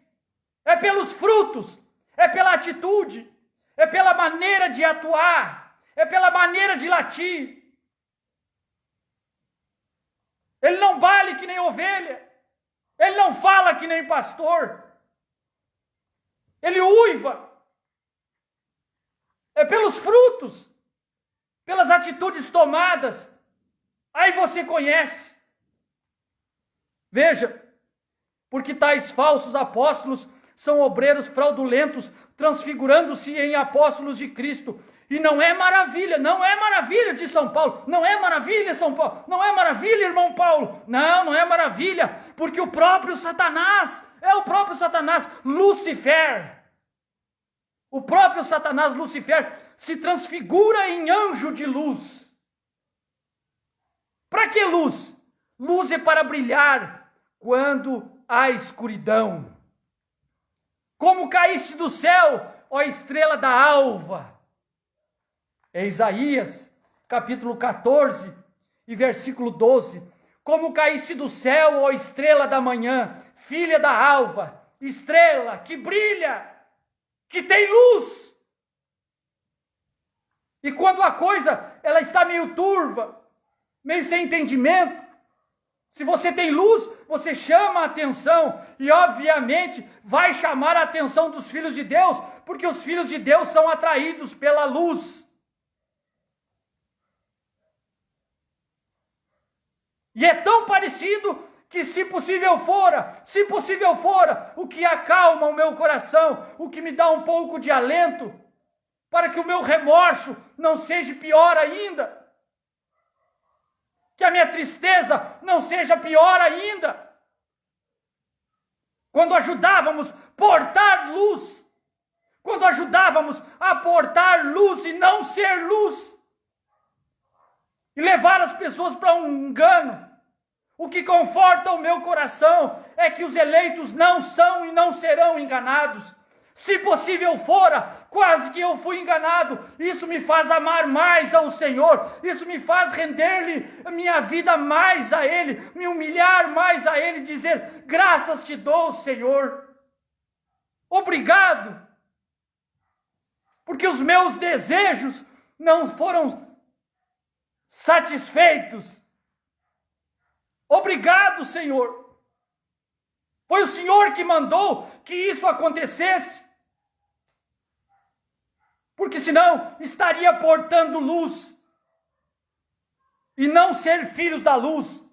Speaker 1: É pelos frutos, é pela atitude, é pela maneira de atuar, é pela maneira de latir. Ele não bale que nem ovelha, ele não fala que nem pastor, ele uiva. É pelos frutos, pelas atitudes tomadas, aí você conhece. Veja, porque tais falsos apóstolos são obreiros fraudulentos, transfigurando-se em apóstolos de Cristo. E não é maravilha de São Paulo, não é maravilha, São Paulo, não é maravilha, irmão Paulo, não é maravilha, porque o próprio Satanás, Lucifer, o próprio Satanás, Lucifer, se transfigura em anjo de luz. Para que luz? Luz é para brilhar quando há escuridão. Como caíste do céu, ó estrela da alva. É Isaías, capítulo 14 e versículo 12. Como caíste do céu, ó estrela da manhã, filha da alva, estrela que brilha, que tem luz. E quando a coisa ela está meio turva, meio sem entendimento, se você tem luz, você chama a atenção e obviamente vai chamar a atenção dos filhos de Deus, porque os filhos de Deus são atraídos pela luz. E é tão parecido que se possível fora, o que acalma o meu coração, o que me dá um pouco de alento, para que o meu remorso não seja pior ainda, que a minha tristeza não seja pior ainda. Quando ajudávamos portar luz, quando ajudávamos a portar luz e não ser luz, e levar as pessoas para um engano. O que conforta o meu coração é que os eleitos não são e não serão enganados. Se possível fora, quase que eu fui enganado. Isso me faz amar mais ao Senhor. Isso me faz render-lhe minha vida mais a Ele, me humilhar mais a Ele, dizer: graças te dou, Senhor. Obrigado. Porque os meus desejos não foram satisfeitos. Obrigado, Senhor. Foi o Senhor que mandou que isso acontecesse. Porque senão estaria portando luz. E não ser filhos da luz.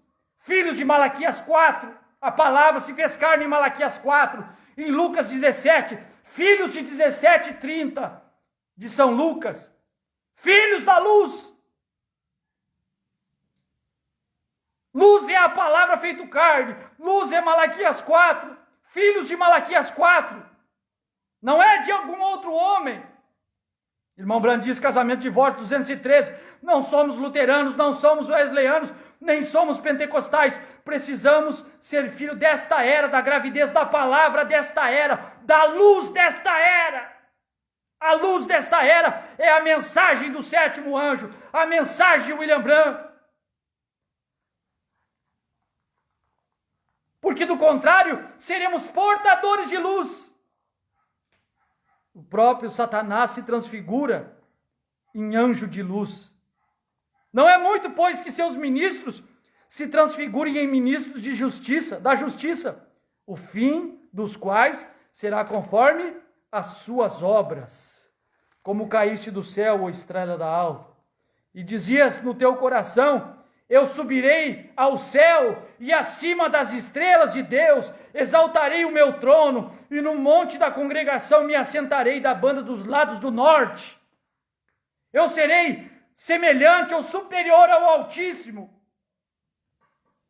Speaker 1: Filhos de Malaquias 4. A palavra se fez carne em Malaquias 4. Em Lucas 17. Filhos de 17:30 de São Lucas. Filhos da luz. Luz é a palavra feito carne. Luz é Malaquias 4. Filhos de Malaquias 4. Não é de algum outro homem. Irmão Brando diz, casamento de divórcio 213. Não somos luteranos, não somos wesleyanos, nem somos pentecostais. Precisamos ser filho desta era, da gravidez da palavra desta era, da luz desta era. A luz desta era é a mensagem do sétimo anjo, a mensagem de William Branham. Porque do contrário, seremos portadores de luz. O próprio Satanás se transfigura em anjo de luz. Não é muito, pois, que seus ministros se transfigurem em ministros de justiça, da justiça, o fim dos quais será conforme as suas obras. Como caíste do céu, ó estrela da alva, e dizias no teu coração: eu subirei ao céu e acima das estrelas de Deus exaltarei o meu trono e no monte da congregação me assentarei da banda dos lados do norte. Eu serei semelhante ou superior ao Altíssimo.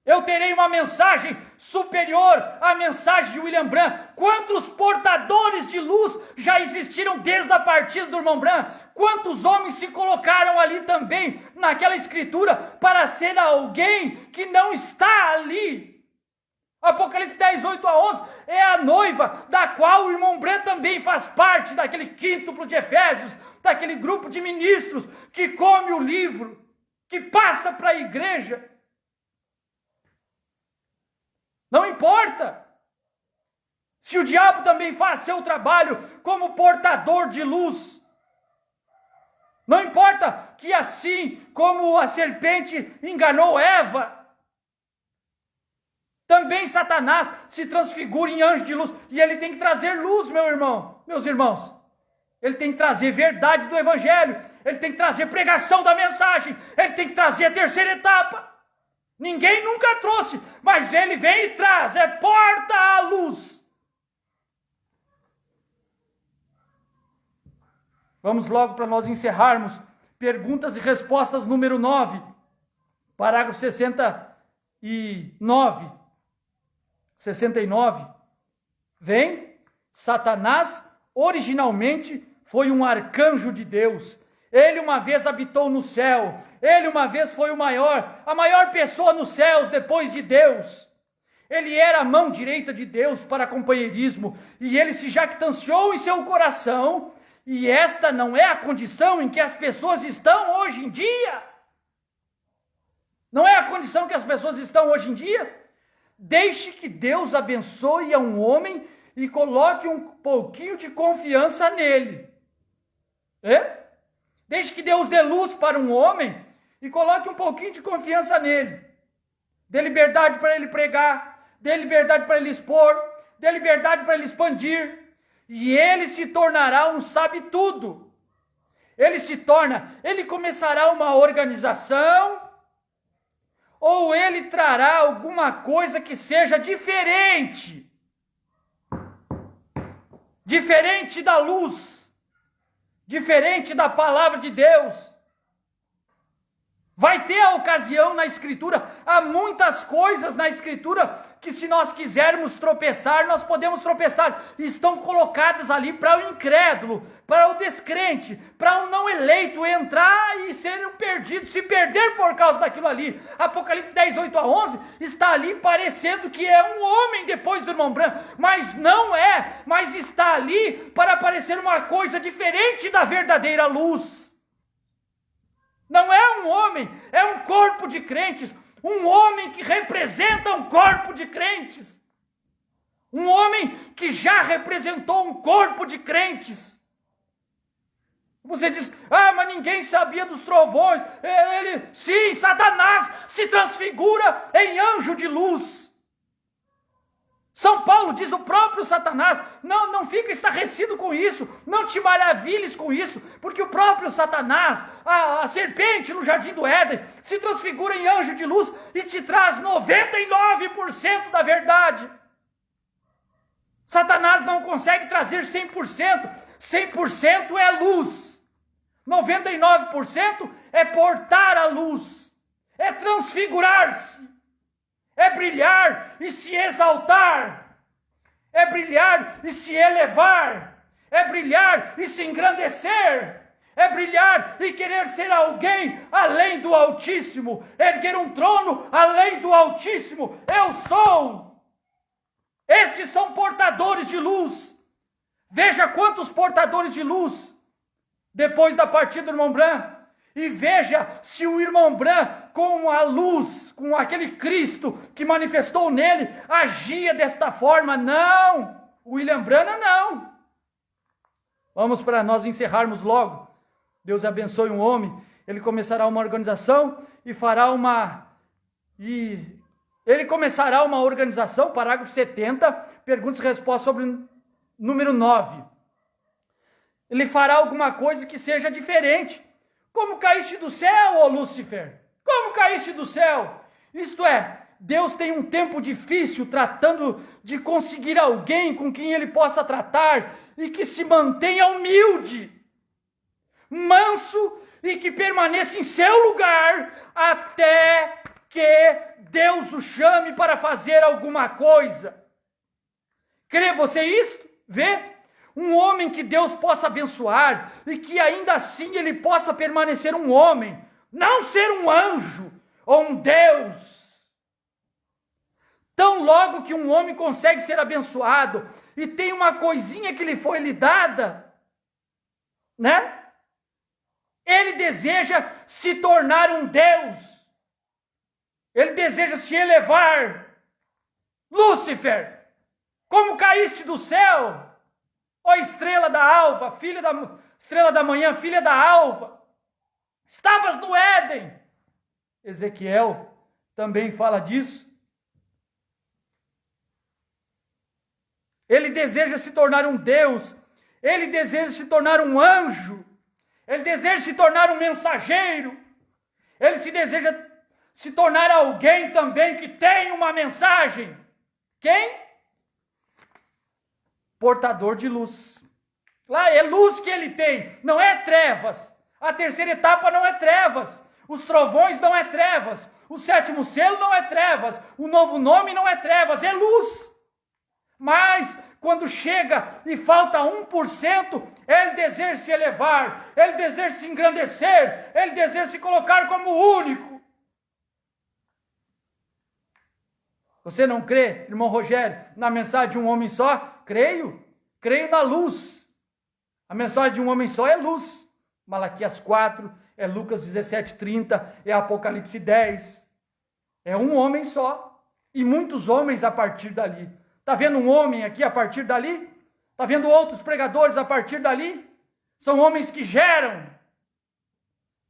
Speaker 1: Eu terei uma mensagem superior à mensagem de William Branham. Quantos portadores de luz já existiram desde a partida do irmão Branham? Quantos homens se colocaram ali também, naquela escritura, para ser alguém que não está ali? Apocalipse 10, 8 a 11 é a noiva, da qual o irmão Branham também faz parte, daquele quíntuplo de Efésios, daquele grupo de ministros que come o livro, que passa para a igreja. Não importa se o diabo também faz seu trabalho como portador de luz. Não importa que assim como a serpente enganou Eva, também Satanás se transfigura em anjo de luz. E ele tem que trazer luz, meus irmãos. Ele tem que trazer verdade do evangelho. Ele tem que trazer pregação da mensagem. Ele tem que trazer a terceira etapa. Ninguém nunca trouxe, mas ele vem e traz, é porta à luz. Vamos logo para nós encerrarmos. Perguntas e respostas número 9, parágrafo 69. Vem, Satanás originalmente foi um arcanjo de Deus Ele uma vez habitou no céu. Ele uma vez foi a maior pessoa nos céus depois de Deus. Ele era a mão direita de Deus para companheirismo. E ele se jactanciou em seu coração. E esta não é a condição em que as pessoas estão hoje em dia. Não é a condição que as pessoas estão hoje em dia. Deixe que Deus abençoe a um homem e coloque um pouquinho de confiança nele. Deixe que Deus dê luz para um homem e coloque um pouquinho de confiança nele. Dê liberdade para ele pregar, dê liberdade para ele expor, dê liberdade para ele expandir. E ele se tornará um sabe-tudo. Ele começará uma organização, ou ele trará alguma coisa que seja diferente. Diferente da luz. Diferente da palavra de Deus. Vai ter a ocasião na Escritura, há muitas coisas na Escritura que se nós quisermos tropeçar, nós podemos tropeçar. Estão colocadas ali para o incrédulo, para o descrente, para o não eleito entrar e serem perdidos, se perder por causa daquilo ali. Apocalipse 10, 8 a 11 está ali parecendo que é um homem depois do irmão Branham, mas não é, mas está ali para parecer uma coisa diferente da verdadeira luz. Não é um homem, é um corpo de crentes. Um homem que representa um corpo de crentes. Um homem que já representou um corpo de crentes. Você diz, mas ninguém sabia dos trovões. Sim, Satanás se transfigura em anjo de luz. São Paulo diz, o próprio Satanás, não fica estarrecido com isso, não te maravilhes com isso, porque o próprio Satanás, a serpente no jardim do Éden, se transfigura em anjo de luz e te traz 99% da verdade. Satanás não consegue trazer 100%, 100% é luz, 99% é portar a luz, é transfigurar-se. É brilhar e se exaltar. É brilhar e se elevar. É brilhar e se engrandecer. É brilhar e querer ser alguém além do Altíssimo. Erguer um trono além do Altíssimo. Eu sou. Esses são portadores de luz. Veja quantos portadores de luz depois da partida do irmão Branham. E veja se o irmão Branham, com a luz, com aquele Cristo que manifestou nele, agia desta forma. Não, William Branham não. Vamos para nós encerrarmos logo. Deus abençoe um homem, ele começará uma organização e fará ele começará uma organização, parágrafo 70, perguntas e respostas sobre número 9. Ele fará alguma coisa que seja diferente. Como caíste do céu, ó Lúcifer? Como caíste do céu? Isto é, Deus tem um tempo difícil tratando de conseguir alguém com quem ele possa tratar e que se mantenha humilde, manso e que permaneça em seu lugar até que Deus o chame para fazer alguma coisa. Crê você isto? Vê? Um homem que Deus possa abençoar e que ainda assim ele possa permanecer um homem, não ser um anjo ou um Deus. Tão logo que um homem consegue ser abençoado e tem uma coisinha que lhe foi lhe dada, né? Ele deseja se tornar um Deus. Ele deseja se elevar. Lúcifer, como caíste do céu? Ó estrela da alva, estrela da manhã, filha da alva, estavas no Éden. Ezequiel também fala disso. Ele deseja se tornar um Deus, ele deseja se tornar um anjo, ele deseja se tornar um mensageiro, ele deseja se tornar alguém também que tem uma mensagem. Quem? Portador de luz. Lá é luz que ele tem, não é trevas. A terceira etapa não é trevas. Os trovões não é trevas. O sétimo selo não é trevas. O novo nome não é trevas, é luz. Mas quando chega e falta 1%, ele deseja se elevar, ele deseja se engrandecer, ele deseja se colocar como único. Você não crê, irmão Rogério, na mensagem de um homem só? Creio na luz. A mensagem de um homem só é luz. Malaquias 4, é Lucas 17:30, é Apocalipse 10. É um homem só. E muitos homens a partir dali. Está vendo um homem aqui a partir dali? Está vendo outros pregadores a partir dali? São homens que geram.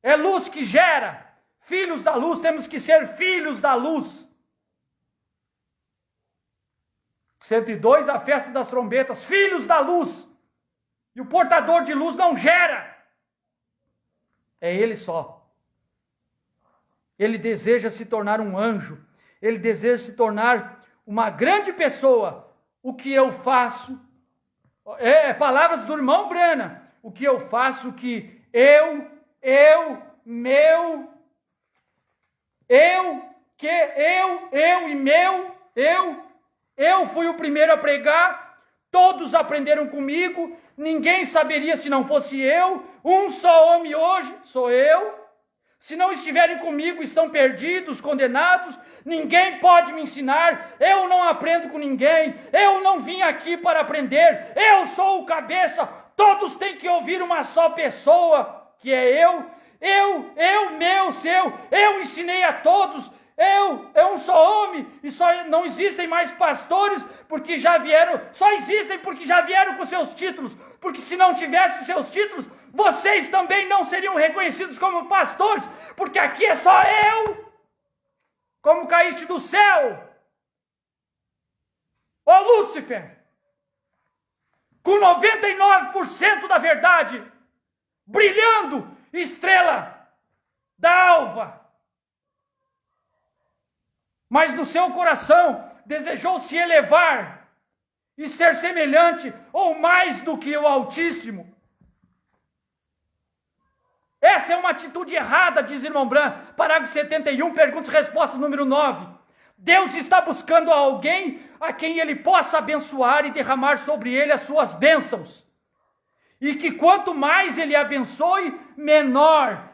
Speaker 1: É luz que gera. Filhos da luz, temos que ser filhos da luz. 102, a festa das trombetas, filhos da luz. E o portador de luz não gera. É ele só. Ele deseja se tornar um anjo. Ele deseja se tornar uma grande pessoa. O que eu faço, palavras do irmão Brana. O que eu faço que eu e meu, eu fui o primeiro a pregar, todos aprenderam comigo, ninguém saberia se não fosse eu, um só homem hoje, sou eu. Se não estiverem comigo, estão perdidos, condenados, ninguém pode me ensinar, eu não aprendo com ninguém, eu não vim aqui para aprender, eu sou o cabeça, todos têm que ouvir uma só pessoa, que é eu, meu, seu, eu ensinei a todos, é um só homem, e só não existem mais pastores, porque já vieram, só existem porque já vieram com seus títulos, porque se não tivessem os seus títulos, vocês também não seriam reconhecidos como pastores, porque aqui é só eu, como caíste do céu, ó Lúcifer, com 99% da verdade, brilhando, estrela da alva, mas no seu coração desejou se elevar e ser semelhante ou mais do que o Altíssimo. Essa é uma atitude errada, diz irmão Bran, parágrafo 71, pergunta e resposta número 9. Deus está buscando alguém a quem ele possa abençoar e derramar sobre ele as suas bênçãos. E que quanto mais ele abençoe, menor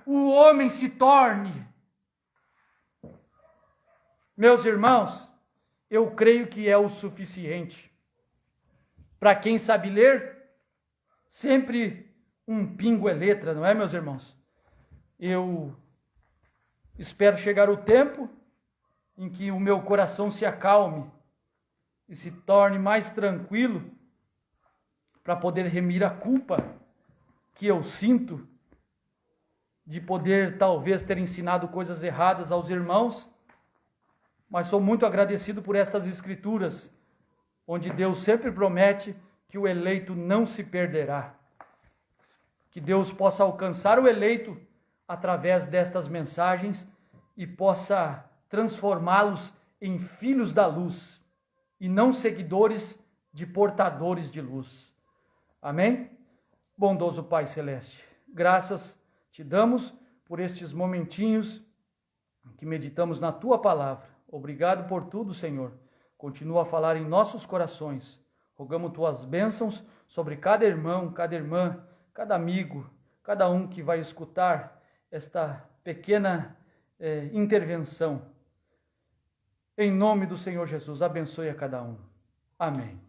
Speaker 1: o homem se torne. Meus irmãos, eu creio que é o suficiente. Para quem sabe ler, sempre um pingo é letra, não é, meus irmãos? Eu espero chegar o tempo em que o meu coração se acalme e se torne mais tranquilo para poder remir a culpa que eu sinto de poder talvez ter ensinado coisas erradas aos irmãos, mas sou muito agradecido por estas escrituras, onde Deus sempre promete que o eleito não se perderá. Que Deus possa alcançar o eleito através destas mensagens e possa transformá-los em filhos da luz e não seguidores de portadores de luz. Amém? Bondoso Pai Celeste, graças te damos por estes momentinhos que meditamos na Tua Palavra. Obrigado por tudo, Senhor. Continua a falar em nossos corações. Rogamos Tuas bênçãos sobre cada irmão, cada irmã, cada amigo, cada um que vai escutar esta pequena intervenção. Em nome do Senhor Jesus, abençoe a cada um. Amém.